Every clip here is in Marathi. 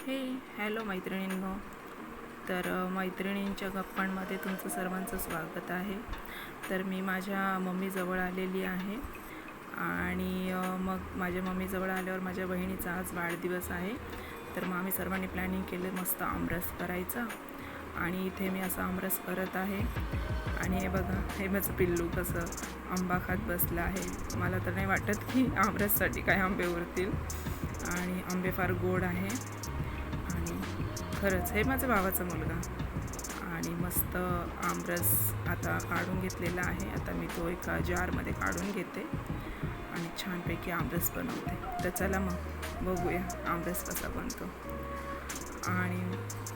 हे हॅलो मैत्रिणींनो. तर मैत्रिणींच्या गप्पांमध्ये तुमचं सर्वांचं स्वागत आहे. तर मी माझ्या मम्मीजवळ आलेली आहे आणि मग माझ्या मम्मीजवळ आल्यावर माझ्या बहिणीचा आज वाढदिवस आहे. तर मग आम्ही सर्वांनी प्लॅनिंग केलं मस्त आमरस करायचा आणि इथे मी असं आमरस करत आहे. आणि हे बघा, हे माझं पिल्लू कसं आंबा खात बसलं आहे. मला तर नाही वाटत की आमरससाठी काय आंबे उरतील आणि आंबे फार गोड आहे. आणि खरंच हे माझ्या भावाचा मुलगा आणि मस्त आमरस आता काढून घेतलेला आहे. आता मी तो एका जारमध्ये काढून घेते आणि छानपैकी आमरस बनवते. तर चला मग बघूया आमरस कसा बनतो. आणि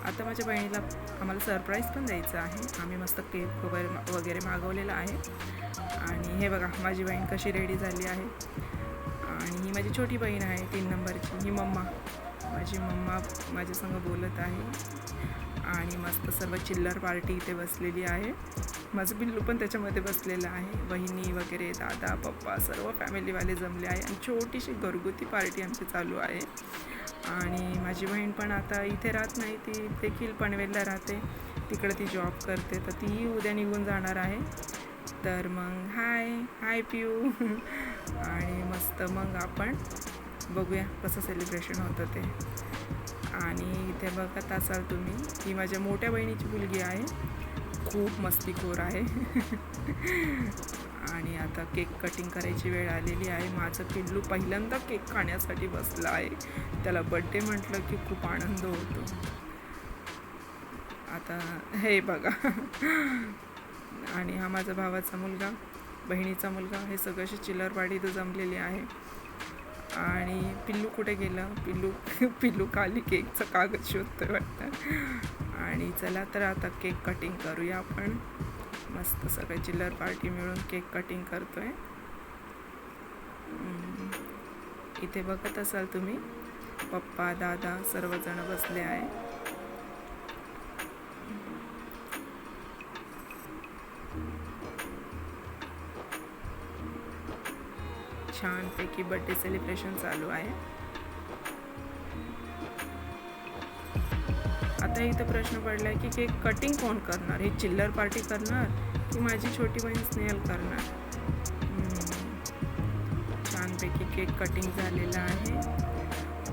आता माझ्या बहिणीला आम्हाला सरप्राईज पण द्यायचं आहे. आम्ही मस्त केक वगैरे मागवलेला आहे. आणि हे बघा माझी बहीण कशी रेडी झाली आहे. आणि ही माझी छोटी बहीण आहे 3 नंबरची. ही माझी मम्मा माझ्यासंग बोलत आहे आणि मस्त सर्व चिल्लर पार्टी इथे बसलेली आहे. माझं पिल्लू पण त्याच्यामध्ये बसलेलं आहे. बहिणी वगैरे, दादा, पप्पा सर्व फॅमिलीवाले जमले आहे आणि छोटीशी घरगुती पार्टी आमची चालू आहे. आणि माझी बहीण पण आता इथे राहत नाही, ती देखील पनवेलला राहते. तिकडे ती जॉब करते, तर तीही उद्या निघून जाणार आहे. तर मग हाय पिऊ. आणि मस्त मग आपण बघूया कसं सेलिब्रेशन होतं ते. आणि इथे बघत असाल तुम्ही, ही माझ्या मोठ्या बहिणीची मुलगी आहे, खूप मस्तीखोर आहे. आणि आता केक कटिंग करायची वेळ आलेली आहे. माझं पिल्लू पहिल्यांदा केक खाण्यासाठी बसलं आहे. त्याला बड्डे म्हटलं की खूप आनंद होतो. आता हे बघा. आणि हा माझा भावाचा मुलगा, बहिणीचा मुलगा, हे सगळ्याशी चिल्लर पार्टी इथं जमलेली आहे. आणि पिल्लू कुठे गेलं? पिल्लू खाली केकचं कागद शोधतोय वाटतं. आणि चला तर आता केक कटिंग करूया आपण. मस्त सगळे चिल्लर पार्टी मिळून केक कटिंग करतोय. इथे बघत असाल तुम्ही, पप्पा, दादा सर्वजण बसले आहे. छानपैकी बर्थडे सेलिब्रेशन चालू आहे. आता इथं प्रश्न पडला आहे की केक कटिंग कोण करणार? हे चिल्लर पार्टी करणार की माझी छोटी बहीण स्नेहल करणार? छानपैकी केक कटिंग झालेला आहे.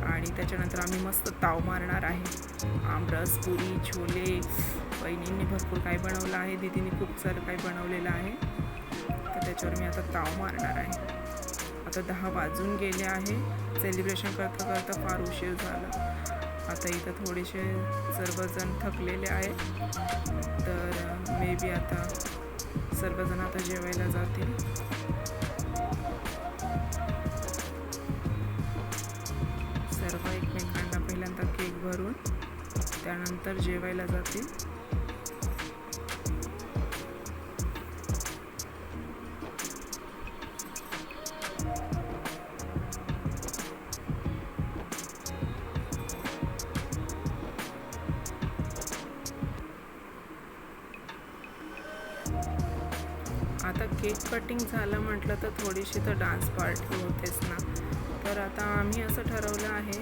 आणि त्याच्यानंतर आम्ही मस्त ताव मारणार आहे. आमरस, पुरी, छोले, बहिणींनी भरपूर काय बनवलं आहे, दीदीने खूप सारं काय बनवलेलं आहे. तर त्याच्यावर मी आता ताव मारणार आहे. आता 10 वाजून गेले आहे. सेलिब्रेशन करता करता फार उशीर झाला. आता इथं थोडेसे सर्वजण थकलेले आहेत. तर मे बी आता सर्वजण आता जेवायला जातील. सर्व एकमेकांना पहिल्यांदा केक भरून त्यानंतर जेवायला जातील. आता केक कटिंग झालं म्हटलं तर थोडीशी तर डान्स पार्टी होतेच ना. तर आता आम्ही असं ठरवलं आहे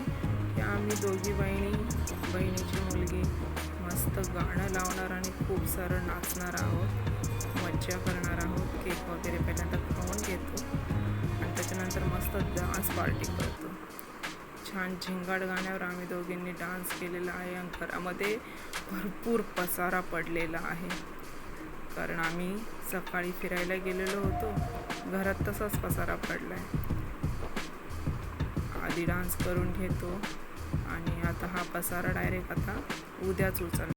की आम्ही दोघी बहिणीची मुलगी मस्त गाणं लावणार आणि खूप सारं नाचणार आहोत, मज्जा करणार आहोत. केक वगैरे पहिल्यांदा खाऊन घेतो आणि त्याच्यानंतर मस्त डान्स पार्टी करतो. छान झिंगाट गाण्यावर आम्ही दोघींनी डान्स केलेला आहे. आणि घरामध्ये भरपूर पसारा पडलेला आहे, कारण आम्ही सकाळी फिरायला गेलेलो होतो. घरात तसाच पसारा पडला आहे. आधी डान्स करून घेतो आणि आता हा पसारा डायरेक्ट आता उद्याच उचलतो.